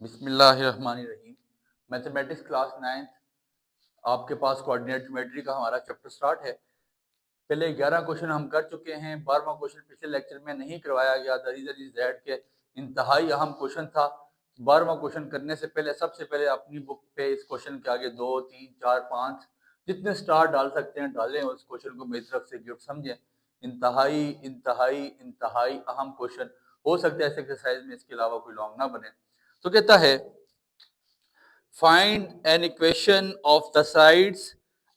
बिस्मिल्लाहिर्रहमानिर्रहीम। Mathematics class 9 आपके पास coordinate geometry का हमारा चैप्टर स्टार्ट है। पहले 11 क्वेश्चन हम कर चुके हैं। 12वां क्वेश्चन पिछले लेक्चर में नहीं करवाया गया। द रीजन इज दैट के इंतहाई अहम क्वेश्चन था। 12वां क्वेश्चन करने से पहले सबसे पहले अपनी बुक पे इस क्वेश्चन के आगे 2, 3, 4, 5 जितने स्टार डाल सकते हैं डालें और इस क्वेश्चन को मेरी तरफ से गिफ्ट समझें। इंतहाई इंतहाई इंतहाई अहम क्वेश्चन हो सकता है इस एक्सरसाइज में इसके अलावा कोई लॉन्ग ना बने। तो कहता है find an equation of the sides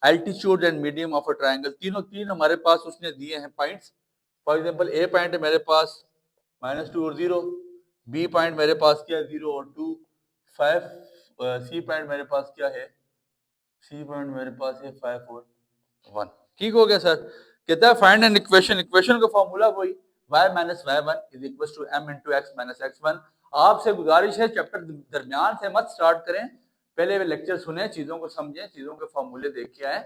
altitude and medium of a triangle. तीन हमारे पास उसने दिए हैं points. For example A point है मेरे पास -2 और 0, बी पॉइंट मेरे पास क्या है 0 और 2, 5, सी पॉइंट मेरे पास क्या है, सी पॉइंट मेरे पास है 5 और 1। ठीक हो गया सर। कहता है फाइंड एन इक्वेशन। इक्वेशन का फॉर्मूला वही y minus y1 is equal to m into x minus x1। आपसे गुजारिश है चैप्टर दरमियान से मत स्टार्ट करें, पहले वे लेक्चर सुने, चीजों को समझें, चीजों के फॉर्मूले देख के आए।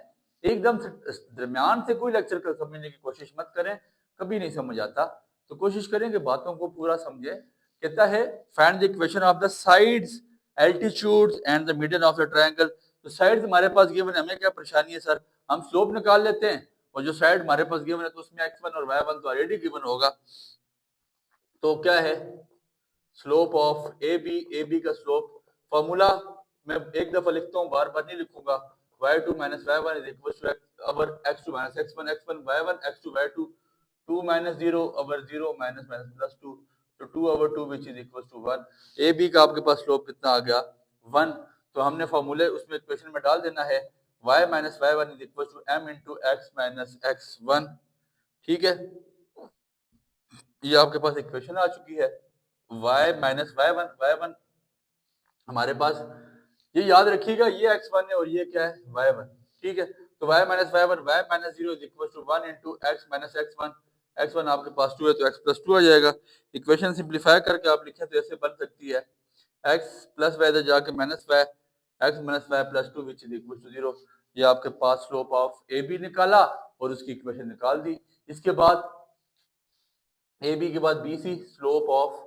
एकदम से दरमियान से कोई लेक्चर कर समझने की कोशिश मत करें, कभी नहीं समझ आता। तो कोशिश करें कि बातों को पूरा समझें। कहता है find the equation of the sides altitudes and the median of the triangle. तो साइड्स हमारे पास गिवन है, हमें क्या परेशानी है सर, हम स्लोप निकाल लेते हैं और जो साइड हमारे पास गिवन है तो उसमें x1 और y1 तो ऑलरेडी गिवन होगा। तो क्या है स्लोप ऑफ ए बी का स्लोप फॉर्मूला मैं एक दफा लिखता हूँ, बार बार नहीं लिखूंगा। y2 minus y1 is equal to over x2 minus x1 x1 y1 x2 y2 2 minus 0 over 0 minus minus plus 2 तो 2 over 2 which is equal to 1। A B का आपके पास स्लोप कितना आ गया 1। तो हमने फॉर्मूले उसमें इक्वेशन में डाल देना है y minus y1 is equal to m into x minus x1। ठीक है, ये आपके पास इक्वेशन आ चुकी है। y माइनस y1 हमारे पास, ये याद रखिएगा ये x1 है और ये क्या है y1। ठीक है, तो y minus y1 y minus 0 is equal to 1 into x minus x1। x1 आपके पास 2 है तो x प्लस 2 आ जाएगा। इक्वेशन सिंप्लीफाई करके आप लिखें तो ऐसे बन सकती है x प्लस वाई इधर जाके minus y x minus y plus 2 which is equal to 0। ये आपके पास स्लोप ऑफ ए बी निकाला और उसकी इक्वेशन निकाल दी। इसके बाद ए बी के बाद B C, slope of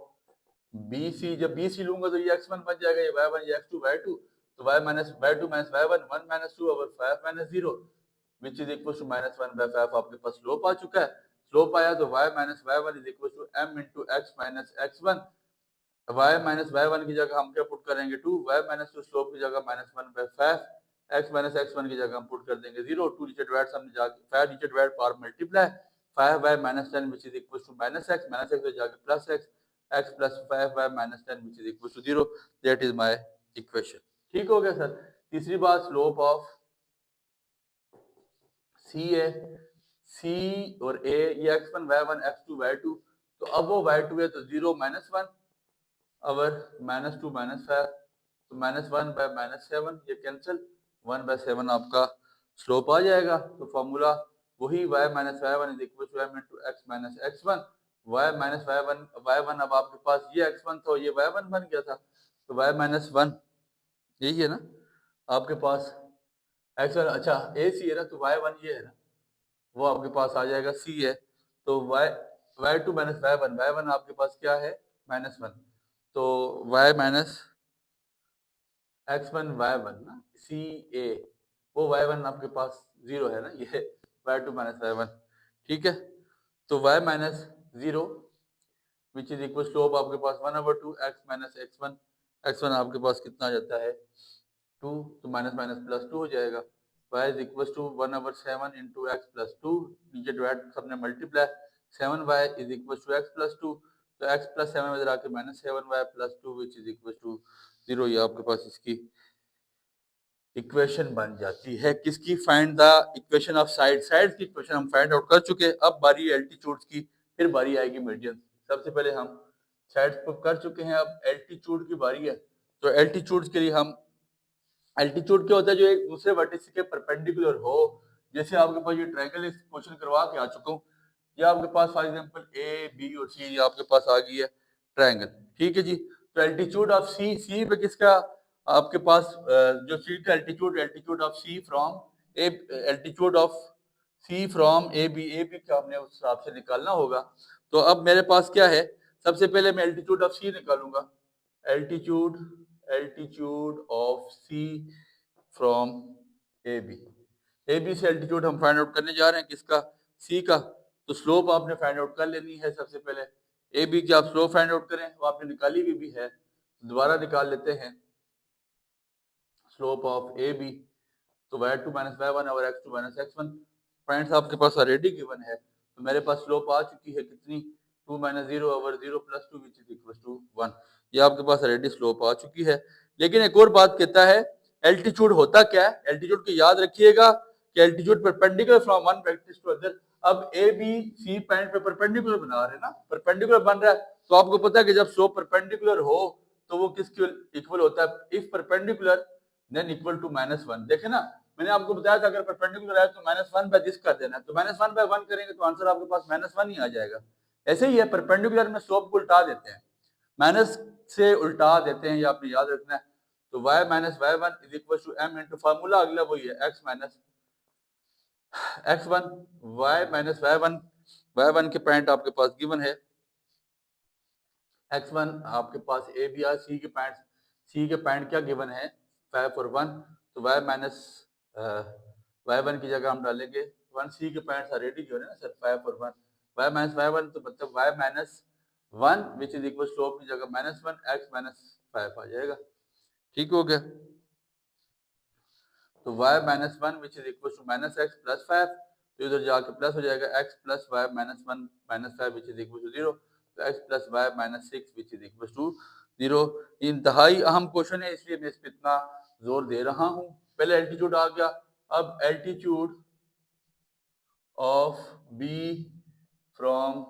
B C, जब बी सी लूंगा तो ये x1 बन जाएगा, ये y1 ये x2 y2 तो y minus y2 minus y1 1 minus 2 over 5 minus 0 which is equal to minus 1 by 5। आपके पास स्लोप आ चुका है। स्लोप आया तो y minus y1 is equal to m into x minus x1। y minus y1 की जगह हम क्या पुट करेंगे 2, y माइनस 2 स्लोप की जगह minus 1 by 5, x minus x1 की जगह हम पुट कर देंगे 0, 2 नीचे डिवाइड सामने जाके 5 नीचे divide power multiply 5 by minus 10 which is equal to minus x जाके plus x plus 5 by minus 10 which is equal to 0। That is my equation. ठीक हो गया सर। तीसरी बात स्लोप ऑफ c है, c और a ये x1 y1 x2 y2 तो अब वो y2 है तो 0 माइनस 1 अवर माइनस 2 माइनस 5 तो माइनस 1 बाय माइनस 7 ये कैंसिल 1 बाय 7 आपका स्लोप आ जाएगा। तो फॉर्मूला वही y minus y1 is equal to m into x minus x1। y minus y1 अब आपके पास ये x1 था ये y1 बन गया था तो y माइनस 1 यही है ना आपके पास x1, अच्छा a c है ना तो y1 ये है ना वो आपके पास आ जाएगा c है तो y2 माइनस y1 आपके पास क्या है माइनस 1 तो y माइनस x1 y1 ना c a वो y1 आपके पास 0 है ना, ये y2 माइनस y1। ठीक है, तो y minus 0 which is equal slope आपके पास 1 over 2 x minus x1। x1 आपके पास कितना आ जाता है 2 तो माइनस माइनस प्लस 2 हो जाएगा। y is equal to 1 over 7 into x plus 2 नीचे डिवाइड सबने multiply 7y is equal to x plus 2 तो x प्लस 7 इधर आके minus 7y plus 2 which is equal to 0। ये आपके पास इसकी इक्वेशन बन जाती है। किसकी find the equation of side की इक्वेशन हम फाइंड आउट कर चुके हैं। अब बारी एल्टीट्यूड्स की, फिर बारी आएगी मीडियन। सबसे पहले हम साइड्स को कर चुके हैं, अब एल्टीट्यूड की बारी है। तो एल्टीट्यूड्स के लिए हम, एल्टीट्यूड क्या होता है जो एक दूसरे वर्टिस के परपेंडिकुलर हो। जैसे आपके पास ये ट्रायंगल क्वेश्चन करवा के आ चुका हूँ, ये आपके पास फॉर एग्जांपल ए बी और सी आपके पास आ गई है ट्रायंगल। ठीक है जी, तो एल्टीट्यूड ऑफ सी पे किसका आपके पास जो सी का altitude of C from A, altitude of C from A B का हमने उस हिसाब से निकालना होगा। तो अब मेरे पास क्या है, सबसे पहले मैं एल्टीट्यूड ऑफ सी निकालूंगा। Altitude of C from A B से एल्टीट्यूड हम फाइंड आउट करने जा रहे हैं किसका, सी का। तो स्लोप आपने फाइंड आउट कर लेनी है सबसे पहले। ए बी की आप स्लोप फाइंड आउट करें, वो आपने निकाली हुई भी है, दोबारा निकाल लेते हैं स्लोप ऑफ ए बी। तो y2 माइनस y1 और x2 माइनस x1 पॉइंट्स आपके पास ऑलरेडी गिवन है। तो मेरे पास स्लोप आ चुकी है कितनी, 2 minus 0 over 0 plus 2 which is equal to 1। ये आपके पास ऑलरेडी स्लोप आ चुकी है। लेकिन एक और बात कहता है एल्टीट्यूड होता क्या है, एल्टीट्यूड को याद रखिएगा कि altitude perpendicular from one vector to other. अब ए बी सी पॉइंट पे परपेंडिकुलर बना रहे हैं ना, परपेंडिकुलर बन रहा है, तो आपको पता है कि जब स्लोप परपेंडिकुलर हो तो वो किसके इक्वल होता है, if perpendicular then equal to -1। देखे ना, मैंने आपको बताया था अगर परपेंडिकुलर है तो -1 बाय दिस कर देना, तो -1 बाय 1 करेंगे तो आंसर आपके पास -1 ही आ जाएगा। ऐसे ही है, परपेंडिकुलर में स्लोप को उल्टा देते हैं, माइनस से उल्टा देते हैं, ये आपने याद रखना है। तो y minus y1 is equal to m into formula अगला वही है x minus x1, y minus y1 के पॉइंट आपके पास गिवन है, x1 आपके पास a b r c के पॉइंट क्या गिवन है 5 और 1। तो y माइनस y1 की जगह हम डालेंगे 1, c के पॉइंट्स ऑलरेडी गिवन है ना सर 5 और 1, y माइनस y1 तो मतलब y minus 1 which is equal slope की जगह -1 x माइनस 5 आ जाएगा। ठीक हो गया। तो y minus 1 which is equal to minus x plus 5, तो इधर जाके प्लस हो जाएगा x plus y minus 1 minus 5 which is equal to 0, तो x plus y minus 6 which is equal to 0। इंतहाई अहम क्वेश्चन है इसलिए मैं इस पर इतना जोर दे रहा हूँ। पहले एल्टीट्यूड आ गया, अब एल्टीट्यूड ऑफ b फ्रॉम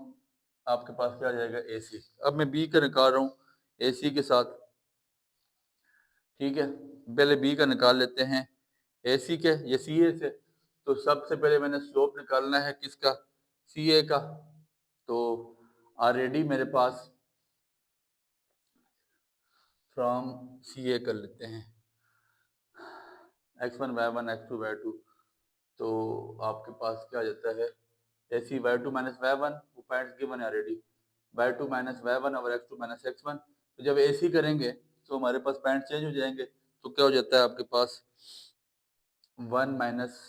आपके पास क्या आ जाएगा AC। अब मैं b का निकाल रहा हूँ AC के साथ, ठीक है। पहले b का निकाल लेते हैं AC के, ये CA से। तो सबसे पहले मैंने स्लोप निकालना है किसका, CA का। तो ऑलरेडी मेरे पास फ्रॉम CA कर लेते हैं x1 y1 x2 y2। तो आपके पास क्या आ जाता है AC y2 माइनस y1, वो पॉइंट्स गिवन है ऑलरेडी, y2 माइनस y1 और x2 माइनस x1। तो जब AC करेंगे तो हमारे पास पॉइंट चेंज हो जाएंगे, तो क्या हो जाता है आपके पास 1 माइनस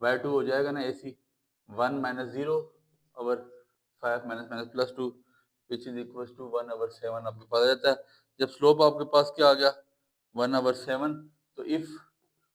y2 हो जाएगा ना AC 1 minus 0 over 5 minus minus plus 2 which is equal to 1 over 7 आपके पास आ जाता है। जब स्लोप आपके पास क्या आ गया 1 ओवर 7, तो इफ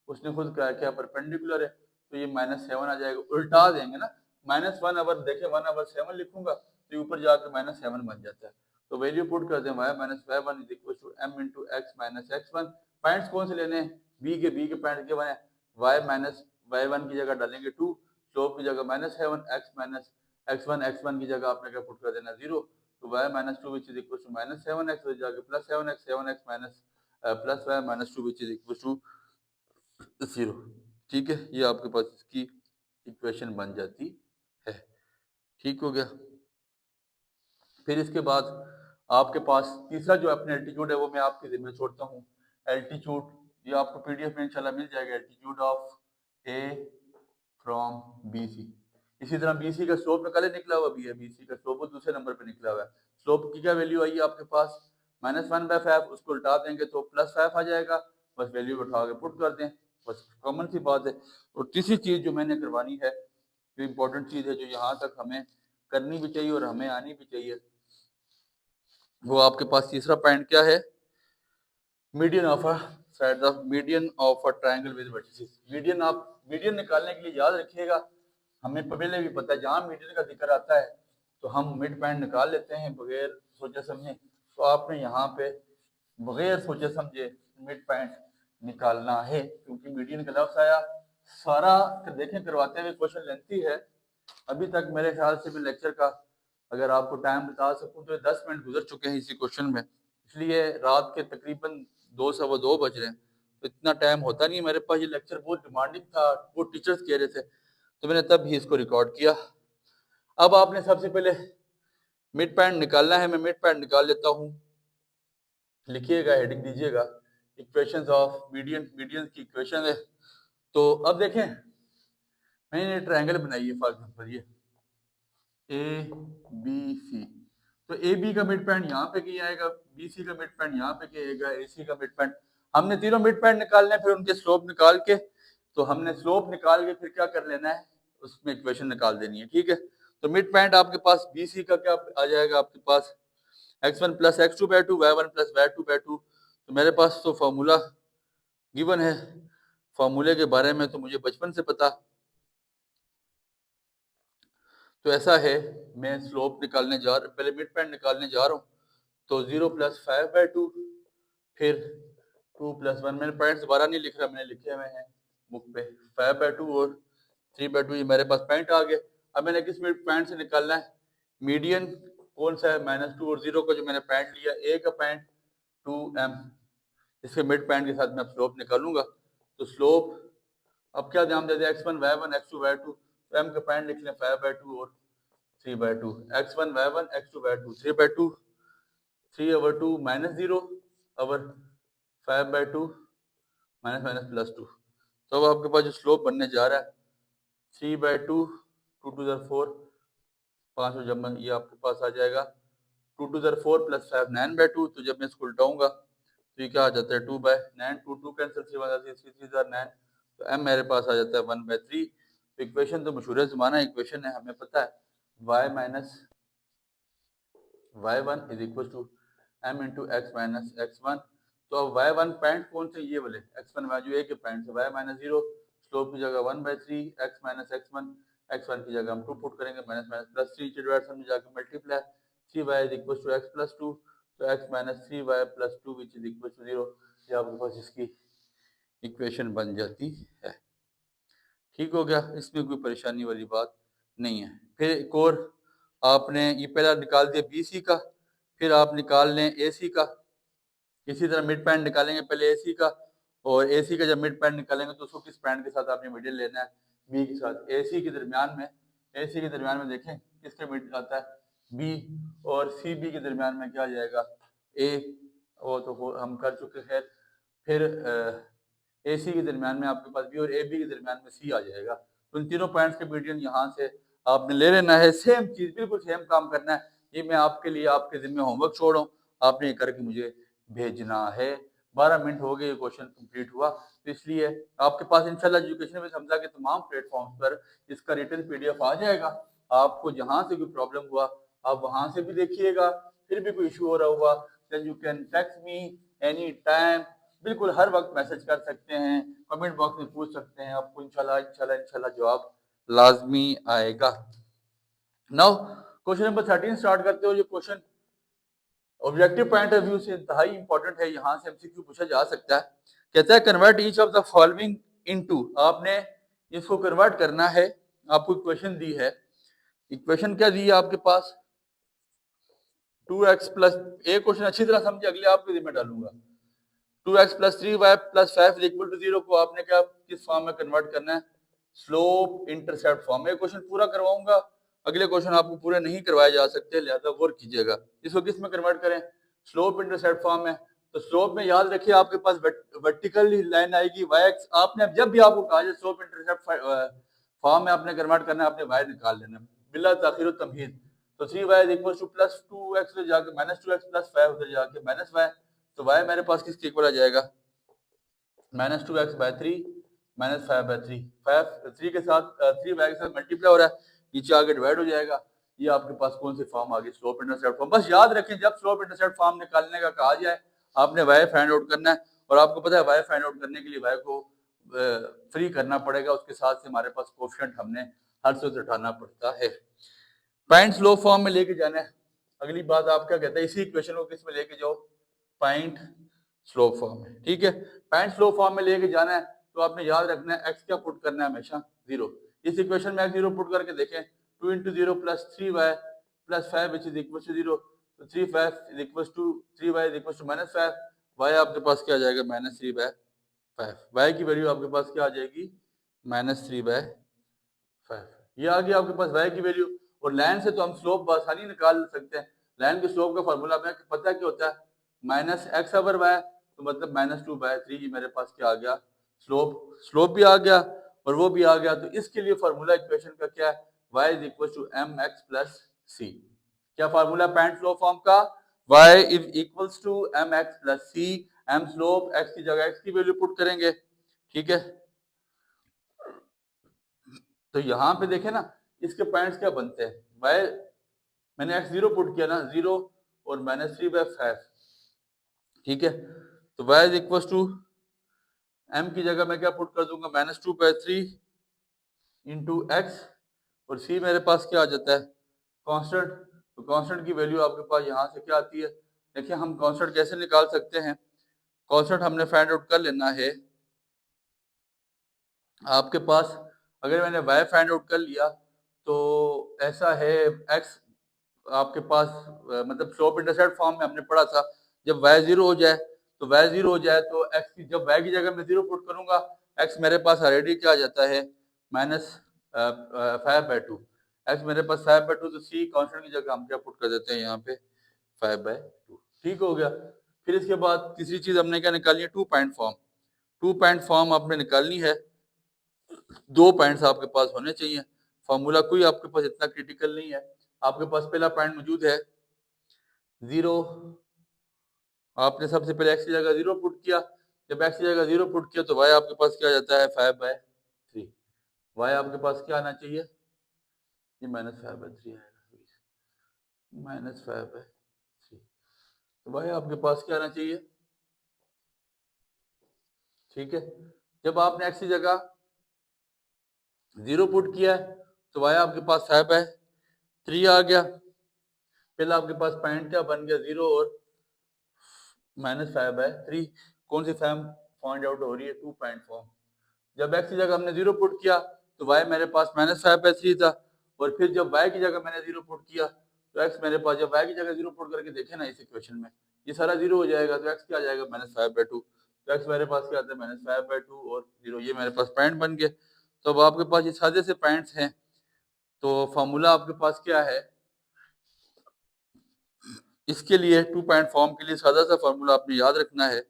उसने खुद कहा क्या परपेंडिकुलर है तो ये -7 आ जाएगा, उल्टा देंगे ना, -1 ओवर देखें 1 ओवर 7 लिखूंगा तो ये ऊपर जाकर -7 बन जाता है। तो वैल्यू पुट करते हैं y minus y1 is equal to m into x minus x1। Points कौन से लेने हैं, b के पॉइंट के बने, y माइनस y1 की जगह डालेंगे 2, स्लोप की जगह -7, x माइनस x1 की जगह आपने क्या पुट कर देना 0। तो y minus 2 which is equal to -7x जाके plus 7x minus plus y minus 2 which is equal to 0। ठीक है, ये आपके पास इसकी इक्वेशन बन जाती है। ठीक हो गया। फिर इसके बाद आपके पास तीसरा जो अपने एल्टीट्यूड है वो मैं आपके जिम्मे छोड़ता हूँ। एल्टीट्यूड ये आपको पीडीएफ में इंशाल्लाह मिल जाएगा, altitude of A from BC। इसी तरह BC का स्लोप निकाले निकला हुआ भी है, BC का स्लोप दूसरे नंबर पे निकला हुआ है। स्लोप की क्या वैल्यू आई है आपके पास -1/5, उसको उल्टा देंगे तो +5 आ जाएगा, बस वैल्यू उठा के पुट कर दें, बस कॉमन सी बात है। और तीसरी चीज जो मैंने करवानी है, जो इम्पोर्टेंट चीज है, जो यहाँ तक हमें करनी भी चाहिए और हमें आनी भी चाहिए, वो आपके पास तीसरा पॉइंट क्या है, median of a side of median of a triangle with vertices. Median निकालने के लिए याद रखिएगा, हमें पहले भी पता है जहाँ मीडियन का जिक्र आता है तो हम मिड पॉइंट निकाल लेते हैं बगैर सोचे समझे। तो आपने यहाँ पे बगैर सोचे समझे मिड पॉइंट निकालना है, क्योंकि मीडियन का लफ्ज आया। सारा देखें करवाते हुए क्वेश्चन लेंथी है, अभी तक मेरे ख्याल से भी लेक्चर का अगर आपको टाइम बता सकूं तो 10 मिनट गुजर चुके हैं इसी क्वेश्चन में, इसलिए रात के तकरीबन 2 बज रहे हैं, तो इतना टाइम होता नहीं मेरे पास। ये लेक्चर बहुत डिमांडिंग था, वो टीचर्स कह रहे थे, तो मैंने तब ही इसको रिकॉर्ड किया। अब आपने सबसे पहले मिड पॉइंट निकालना है, मैं मिड पॉइंट निकाल लेता हूँ, लिखिएगा, हेडिंग दीजिएगा इक्वेशंस ऑफ मीडियन की इक्वेशन है। तो अब देखें मैंने ट्रायंगल बनाई है, फॉर एग्जांपल ये ABC, तो ए बी का मिड पॉइंट यहाँ पे किया आएगा, बी सी का मिड पॉइंट यहाँ पे किया ए सी का मिड पॉइंट। हमने तीनों मिड पॉइंट निकालने हैं, फिर उनके स्लोप निकाल के, तो हमने स्लोप निकाल के फिर क्या कर लेना है, उसमें इक्वेशन निकाल देनी है, ठीक है। तो मिड पॉइंट आपके पास बी सी का क्या आ जाएगा आपके पास, x1 plus x2 by 2 y1 plus y2 by 2। तो मेरे पास तो फॉर्मूला गिवन है, फॉर्मूले के बारे में तो मुझे बचपन से पता। तो ऐसा है, मैं स्लोप निकालने जा रहा, पहले मिड पॉइंट निकालने जा रहा हूँ। तो 0 प्लस 5 बाय 2, फिर 2 प्लस 1, मैंने पॉइंट्स दोबारा नहीं लिख रहा, मैंने लिखे हुए हैं बुक पे, 5 बाय 2 और 3 बाय 2, ये मेरे पास पॉइंट आ गए। अब मैंने किस मिड पॉइंट से निकालना है, मीडियन कौन सा है, -2 और 0 का जो मैंने पॉइंट लिया, ए का पॉइंट 2m, इसके मिड पॉइंट के साथ मैं स्लोप निकालूंगा। तो स्लोप अब क्या ध्यान देते हैं, x1 y1 x2 y2, तो m का पॉइंट लिख लें 5 बाय 2 और 3 by 2, x1 y1 x2 y2, 3 by 2, 3 over 2 minus 0 over 5 by 2 minus minus plus 2। तो अब आपके पास जो स्लोप बनने जा रहा है 3 बाई 2, 2 टू ज़र 4, 5 में जब ये आपके पास आ जाएगा 2 टू ज़र 4 प्लस 5 9 बाई 2। तो जब मैं इसको उल्टाऊंगा तो ये क्या आ जाता है 2 बाई 9, 2 2 कैंसिल, 3 1 3 3 ज़र 9, तो m मेरे पास आ जाता है 1 बाई 3। तो इक्वेशन तो मशहूर ज़माना इक्वेशन है, हमें पता है y minus y1 is equal to m into x minus x1। तो अब y1 पॉइंट कौन से, ये वाले x1 वैल्यू ए के पॉइंट से, y माइनस 0, स्लोप की जगह 1 by 3, x minus x1, x1 की जगह हम 2 पुट करेंगे, माइनस माइनस प्लस 3 डिवाइड में जाकर multiply, 3y is equal to x plus 2, तो x minus 3y plus 2 which is equal to 0। ये आपके पास इसकी इक्वेशन बन जाती है। ठीक हो गया, इसमें कोई परेशानी वाली बात नहीं है। फिर एक और आपने ये पहला निकाल दिया बी सी का, फिर आप निकाल लें ए सी का। इसी तरह मिड पॉइंट निकालेंगे पहले ए सी का, और ए सी का जब मिड पॉइंट निकालेंगे तो उसको किस पॉइंट के साथ आपने मिडिल लेना है, बी के साथ। ए सी के दरमियान में, ए सी के दरमियान में देखें किसके मिड आता है, बी, और सी बी के दरमियान में क्या आ जाएगा, ए, वो तो हम कर चुके हैं। फिर ए सी के दरमियान में आपके पास बी, और ए बी के दरमियान में सी आ जाएगा। तो इन तीनों पॉइंट्स के मीडियन यहाँ से आपने ले लेना है, सेम चीज, बिल्कुल सेम काम करना है। ये मैं आपके लिए आपके जिम्मे होमवर्क छोड़ रहा हूँ, आपने ये करके मुझे भेजना है। 12 मिनट हो गए, क्वेश्चन कंप्लीट हुआ, तो इसलिए आपके पास इंशाल्लाह एजुकेशन विद हमजा के तमाम प्लेटफॉर्म्स पर इसका रिटन पीडीएफ आ जाएगा। आपको जहाँ से कोई प्रॉब्लम हुआ आप वहाँ से भी देखिएगा, फिर भी कोई इशू हो रहा हुआ then you can text me any time, बिल्कुल हर वक्त मैसेज कर सकते हैं, कमेंट बॉक्स में पूछ सकते हैं, आपको इंशाल्लाह इंशाल्लाह इंशाल्लाह जवाब लाजमी आएगा। नाउ क्वेश्चन नंबर 13 स्टार्ट करते हो। ये question objective point of view से इंतहाई इंपॉर्टेंट है, यहाँ से एमसीक्यू पूछा जा सकता है। कहता है convert each of the following into, आपने इसको कन्वर्ट करना है। आपको इक्वेशन दी है, इक्वेशन क्या दी है आपके पास, 2x प्लस, एक क्वेश्चन अच्छी तरह समझे, अगले आपके जिम्मे डालूंगा। 2x plus 3y plus 5 equal to 0 को आपने क्या किस फॉर्म में कन्वर्ट करना है, स्लोप इंटरसेप्ट फॉर्म में। क्वेश्चन पूरा करवाऊंगा, अगले क्वेश्चन आपको पूरे नहीं करवाए जा सकते, लिहाजा गौर कीजिएगा। इसको किस में कन्वर्ट करें, स्लोप इंटरसेप्ट फॉर्म में। तो स्लोप में याद रखिए आपके पास वर्टिकल लाइन आएगी y, आपने जब भी आपको कहा जाए स्लोप इंटरसेप्ट फॉर्म में आपने कन्वर्ट करना है, आपने y निकाल लेना बिला ताखीर तमहीद। तो 3y is equal two plus 2x उधर जाके माइनस 2x प्लस 5 उधर जाके माइनस y, तो y मेरे पास किसके इक्वल आ जाएगा, minus 2x bye 3 minus 5 bye 3, 5 3 के साथ 3y के साथ मल्टीप्लाई हो रहा है, नीचे आगे डिवाइड हो जाएगा। ये आपके पास कौन सी फॉर्म आ गई, स्लोप इंटरसेप्ट फॉर्म। बस याद रखें जब स्लोप इंटरसेप्ट फॉर्म निकालने का कहा जाए आपने y फाइंड आउट करना है, और आपको पता है y फाइंड आउट करने के लिए y को फ्री करना पड़ेगा, उसके साथ से हमारे पास कोफिशिएंट हमने हर सूत्र उठाना पड़ता है। पॉइंट स्लोप फॉर्म में लेके जाना है। अगली बात आप क्या कहते हैं, इसी इक्वेशन को किस में लेके जाओ, पॉइंट स्लोप फॉर्म में। ठीक है, पॉइंट स्लोप फॉर्म में लेके जाना है तो आपने याद रखना है x क्या पुट करना है, हमेशा 0। इस इक्वेशन में x 0 पुट करके देखें, 2 into 0 plus 3y plus 5 which is equal to 0, तो 3 is equal to 3y is equal to minus 5, y आपके पास क्या आ जाएगा माइनस 3/5, y की वैल्यू आपके पास क्या आ जाएगी माइनस 3/5। ये आ गया आपके पास y की वैल्यू। और लाइन से तो हम स्लोप आसानी निकाल सकते हैं, लाइन के स्लोप का फार्मूला हमें पता क्या होता है, माइनस एक्स ओवर वाई, तो मतलब माइनस 2/3 मेरे पास क्या आ गया, स्लोप, स्लोप भी आ गया और वो भी आ गया। तो इसके लिए फार्मूला इक्वेशन का क्या है, y is equal to mx plus C. क्या फार्मूला पैंट स्लोप फॉर्म का? y is equals to m x plus C, m slope, x की जगह x की वैल्यू पुट करेंगे, ठीक है। तो यहाँ पे देखें ना, इसके पॉइंट्स क्या बनते हैं, y मैंने x 0 पुट किया ना, 0 और -3/5, ठीक है। तो y is equal to m की जगह मैं क्या पुट कर दूंगा, -2/3 इंटू एक्स, और c मेरे पास क्या आ जाता है, कांस्टेंट। तो कांस्टेंट की वैल्यू आपके पास यहाँ से क्या आती है, देखिए हम कांस्टेंट कैसे निकाल सकते हैं। कांस्टेंट हमने फाइंड आउट कर लेना है। आपके पास अगर मैंने y फाइंड आउट कर लिया तो ऐसा है, x आपके पास मतलब स्लोप इंटरसेप्ट फॉर्म में हमने पढ़ा था, जब y 0 हो जाए तो y 0 हो जाए तो x की, जब y की जगह मैं 0 पुट करूंगा, x मेरे पास ऑलरेडी क्या आ जाता है, -5/2। x मेरे पास 5/2, तो c कांस्टेंट की जगह हम क्या पुट कर देते हैं यहाँ पे, 5/2, ठीक हो गया। फिर इसके बाद तीसरी चीज हमने क्या निकालनी है, 2 पॉइंट फॉर्म। 2 पॉइंट फॉर्म आपने निकालनी है, 2 पॉइंट्स आपके पास होने चाहिए। फॉर्मूला कोई आपके पास इतना क्रिटिकल नहीं है। आपके पास पहला पॉइंट मौजूद है 0, आपने सबसे पहले x की जगह 0 पुट किया, जब x की जगह 0 पुट किया तो y आपके पास क्या आ जाता है, 5/3। y आपके पास क्या आना चाहिए, ये -5/3 आएगा, -5/3। तो y आपके पास क्या आना चाहिए, ठीक है। जब आपने x की जगह 0 पुट किया है तो y आपके पास 5/3 आ गया। पहले आपके पास पॉइंट क्या बन गया, 0 और -5/3। कौन सी फॉर्म फाइंड आउट हो रही है, 2 पॉइंट फॉर्म। जब x की जगह हमने 0 पुट किया तो y मेरे पास -5/3 था, और फिर जब y की जगह मैंने 0 पुट किया तो x मेरे पास, जब y की जगह 0 पुट करके देखे ना इस इक्वेशन में, ये सारा 0 हो जाएगा तो x क्या आ जाएगा, -5/2। तो x मेरे पास क्या आता है, -5/2 और 0, ये मेरे पास पॉइंट बन गए। तो अब आपके पास ये सादे से पॉइंट्स हैं, तो फॉर्मूला आपके पास क्या है इसके लिए, 2 पॉइंट फॉर्म के लिए सादा सा फॉर्मूला आपने याद रखना है,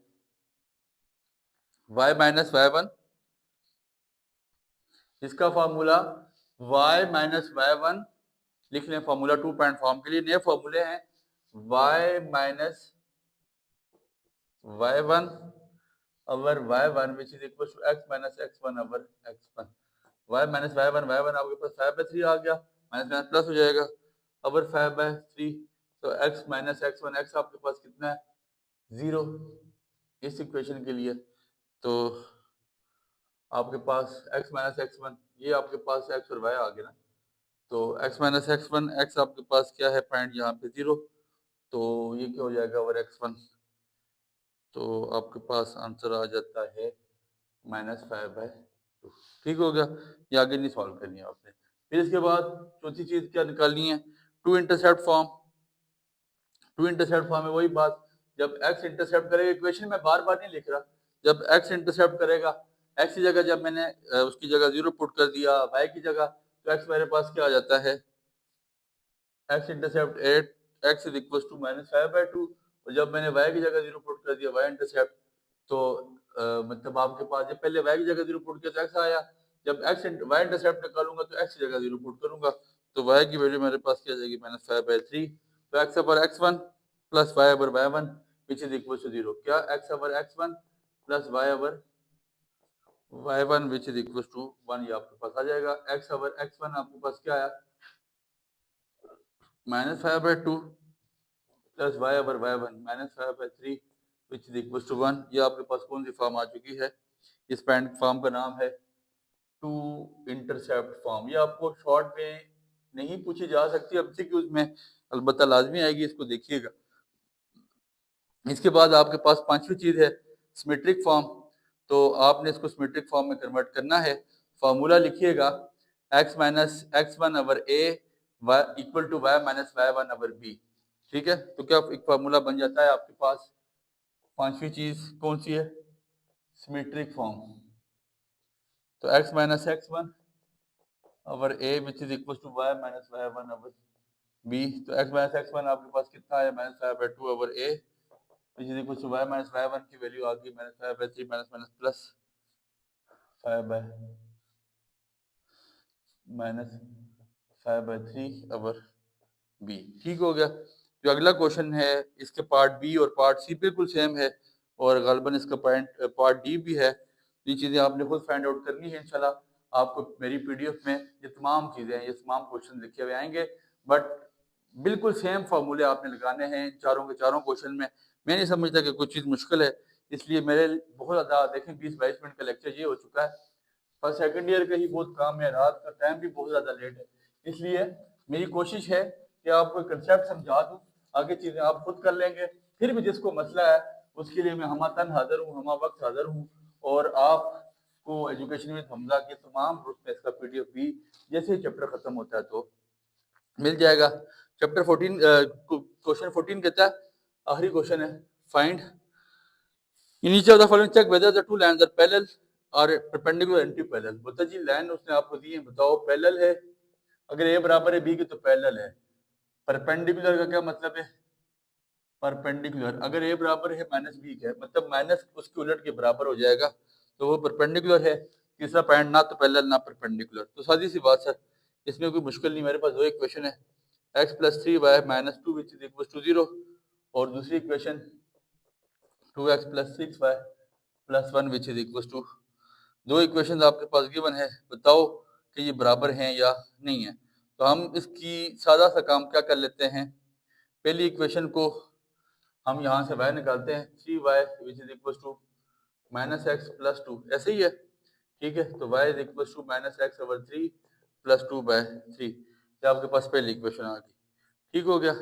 y माइनस y1, इसका फार्मूला y माइनस y1 लिख लें। फार्मूला 2 पॉइंट फॉर्म के लिए नए फार्मूले हैं, y minus y1 over y1 which is equal to x minus x1 over x1। y minus y1 आपके पास 5/3 आ गया, माइनस माइनस प्लस हो जाएगा, अवर 5/3। तो x माइनस x1, x आपके पास कितना है, 0 इस इक्वेशन के लिए। तो आपके पास x माइनस x1, ये आपके पास x और y आ गया ना, तो x माइनस x1, x आपके पास क्या है, पॉइंट यहाँ पे 0, तो ये क्या हो जाएगा, ओवर x1। तो आपके पास आंसर आ जाता है -5/2, ठीक हो गया। ये आगे नहीं सॉल्व करनी है आपने। फिर इसके बाद चौथी चीज क्या निकालनी है, two intercept form. Two intercept form में वही बात, जब x इंटरसेप्ट करेगा, इक्वेशन में बार बार नहीं लिख रहा, जब x इंटरसेप्ट करेगा, x की जगह जब मैंने उसकी जगह 0 पुट कर दिया y की जगह, तो x मेरे पास क्या आ जाता है, x intercept 8, x is equal to -5/2, और जब मैंने y की जगह 0 पुट कर दिया y इंटरसेप्ट, तो मतलब आपके पास जब पहले y की जगह 0 पुट किया तो x आया, जब y इंटरसेप्ट निकालूंगा तो x की जगह 0 पुट करूंगा, तो y की वैल्यू मेरे पास क्या आ जाएगी, -5/3। तो x over x1 plus y over y1 which is equal to 0। क्या, x over x1 plus y over y1 which is equal to 1, ये आपके पास आ जाएगा। x अवर x1 आपके पास क्या आया, -5/2 plus y over y1 -5/3 which is equal to 1। ये आपके पास कौन सी फॉर्म आ चुकी है, इस पैंट फॉर्म का नाम है टू इंटरसेप्ट फॉर्म। ये आपको शॉर्ट में नहीं पूछी जा सकती, एमसीक्यूज में अलबत्ता लाजमी आएगी, इसको देखिएगा। इसके बाद आपके पास पांचवी चीज है सिमेट्रिक फॉर्म, तो आपने इसको सिमेट्रिक फॉर्म में कन्वर्ट करना है। फॉर्मूला लिखिएगा x minus x1 over a equal to y minus y1 over b, ठीक है। तो क्या एक फार्मूला बन जाता है आपके पास, पांचवी चीज कौन सी है, सिमेट्रिक फॉर्म। तो x minus x1 over a which is equal to y minus y1 over b। तो x माइनस x1 आपके पास कितना है, -5/2 over a which is equal to y minus y1 की वैल्यू आ गई -5/3 minus minus plus 5/3 over B. ठीक हो गया। जो अगला क्वेश्चन है इसके पार्ट बी और पार्ट सी बिल्कुल सेम है और गालबन इसका पार्ट डी भी है। ये चीज़ें आपने खुद फाइंड आउट करनी है इंशाल्लाह। आपको मेरी पीडीएफ में ये तमाम चीज़ें ये तमाम क्वेश्चन लिखे हुए आएंगे, बट बिल्कुल सेम फार्मूले आपने लगाने हैं चारों के चारों क्वेश्चन में। मैं नहीं समझता कि कुछ चीज़ मुश्किल है, इसलिए मेरे बहुत ज़्यादा देखें 20-22 मिनट का लेक्चर ये हो चुका है। फर्स्ट सेकंड ईयर का ही बहुत काम है, रात का टाइम भी बहुत ज़्यादा लेट है, इसलिए मेरी कोशिश है कि आपको कंसेप्ट समझा दूँ, आगे चीज़ें आप खुद कर लेंगे। फिर भी जिसको मसला है उसके लिए मैं हमातन हाजिर हूँ, हमा वक्त हाजिर हूँ। और आपको एजुकेशन विद हमजा के तमाम ग्रुप में इसका पीडीएफ भी जैसे ही चैप्टर खत्म होता है तो मिल जाएगा। चैप्टर 14 क्वेश्चन 14 कहता है, आखिरी क्वेश्चन है, find in each of the following check whether the two lines are parallel और परपेंडिकुलर एंटी पैरेलल। बता जी लाइन उसने आपको दी है, बताओ पैरेलल है, अगर ए बराबर है बी के तो पैरेलल है। परपेंडिकुलर का क्या मतलब है? परपेंडिकुलर अगर ए बराबर है माइनस बी का मतलब माइनस उसके उलट के बराबर हो जाएगा तो वो परपेंडिकुलर है। तीसरा पॉइंट ना तो पैरेलल ना परपेंडिकुलर। तो सीधी सी बात सर, इसमें कोई मुश्किल नहीं। मेरे पास दो इक्वेशन है, x + 3y - 2 which is equals to 0 और दूसरी equation 2x + 6y + 1 which is equals to। दो इक्वेशन आपके पास गिवन है, बताओ कि ये बराबर हैं या नहीं है। तो हम इसकी सादा सा काम क्या कर लेते हैं, पहली इक्वेशन को हम यहाँ से y निकालते हैं, 3y which is equals to -x + 2, ऐसे ही है। ठीक है, तो y is equals to -x/3 + 2/3, ये आपके पास पहली इक्वेशन आ गई। ठीक हो गया।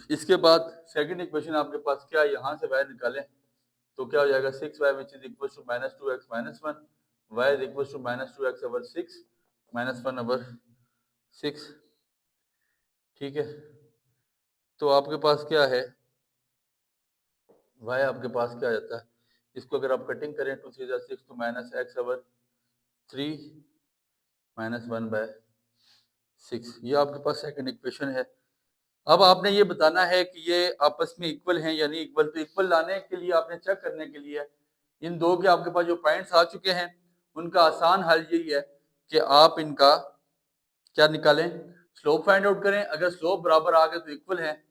इसके बाद सेकंड इक्वेशन आपके पास क्या है, यहाँ से y निकालें तो क्या हो जाएगा, 6y which is equals to -2x - 1, y is equals to -2x/6 - 1/6। ठीक है, तो आपके पास क्या है, y आपके पास क्या आ जाता है, इसको अगर आप कटिंग करें 2 3 6 तो -x/3 - 1/6, ये आपके पास सेकंड इक्वेशन है। अब आपने ये बताना है कि ये आपस में इक्वल हैं या नहीं इक्वल। तो इक्वल लाने के लिए आपने चेक करने के लिए इन दो के आपके पास जो पॉइंट्स आ चुके हैं उनका आसान हल यही है कि आप इनका क्या निकालें, स्लोप फाइंड आउट करें। अगर स्लोप बराबर आ गए तो इक्वल है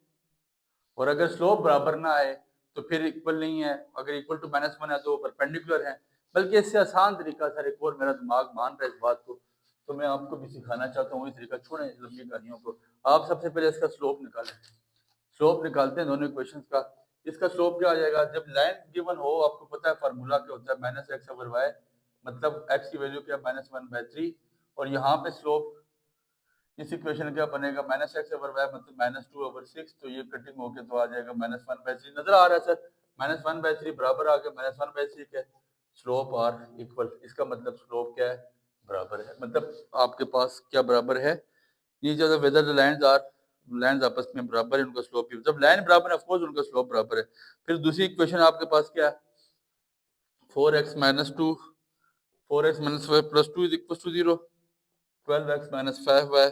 और अगर स्लोप बराबर ना आए तो फिर इक्वल नहीं है। अगर इक्वल टू -1 है तो परपेंडिकुलर है। बल्कि इससे आसान तरीका सर एक और, मेरा दिमाग मान रहा है इस बात को तो मैं आपको भी सिखाना चाहता हूँ। ये तरीका छोड़ें लंबी कहानियों को, आप सबसे पहले इसका स्लोप निकालें। स्लोप निकालते हैं दोनों इक्वेशंस का। इसका स्लोप क्या आ जाएगा, जब लाइन गिवन हो आपको पता है फार्मूला क्या होता है, -x/y मतलब x की वैल्यू क्या, -1/3 और यहाँ पे स्लोप इस इक्वेशन क्या बनेगा, -x/y मतलब -2/6। तो ये कटिंग होके तो आ जाएगा -1/3, नजर आ रहा है सर, -1/3 बराबर आ गया -1/3 के स्लोप आर इक्वल। इसका मतलब स्लोप क्या है, बराबर है। मतलब आपके पास क्या बराबर है, ये जो वेदर द लाइन्स आपस में बराबर है, उनका स्लोप भी, जब लाइन बराबर है ऑफ कोर्स उनका स्लोप बराबर है। फिर दूसरी इक्वेशन आपके पास क्या है, 4x - 2 4x - 5 + 2 = 0, 12x - 5y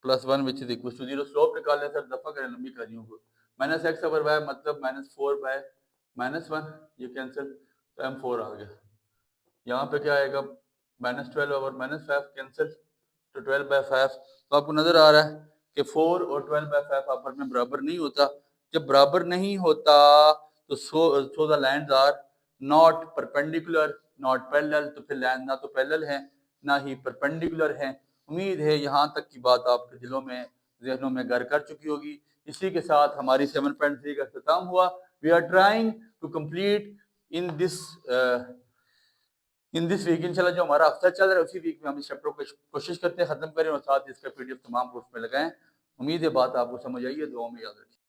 + 1 which is equals to 0। Slope निकालने सर दफा करें लंबी कहानियों को, -x/y मतलब -4/-1, ये कैंसिल तो m4 आ गया। यहाँ पे क्या आएगा, -12/-5 कैंसिल तो 12/5। तो आपको नजर आ रहा है कि 4 और 12/5 आपस में बराबर नहीं होता। जब बराबर नहीं होता तो so the lines are not perpendicular not parallel. तो फिर लाइन ना तो पैरेलल है ना ही परपेंडिकुलर है। उम्मीद है यहाँ तक की बात आपके दिलों में जहनों में घर कर चुकी होगी। इसी के साथ हमारी 7.3 का इख्तिताम हुआ। We are trying to complete in this week. इंशाल्लाह जो हमारा हफ्ता चल रहा है उसी वीक में हम इस चैप्टर को कोशिश करते हैं खत्म करें और साथ ही इसका पीडीएफ तमाम ग्रुप में लगाएं। उम्मीद है बात आपको समझ आई है, दुआओं में याद रखें।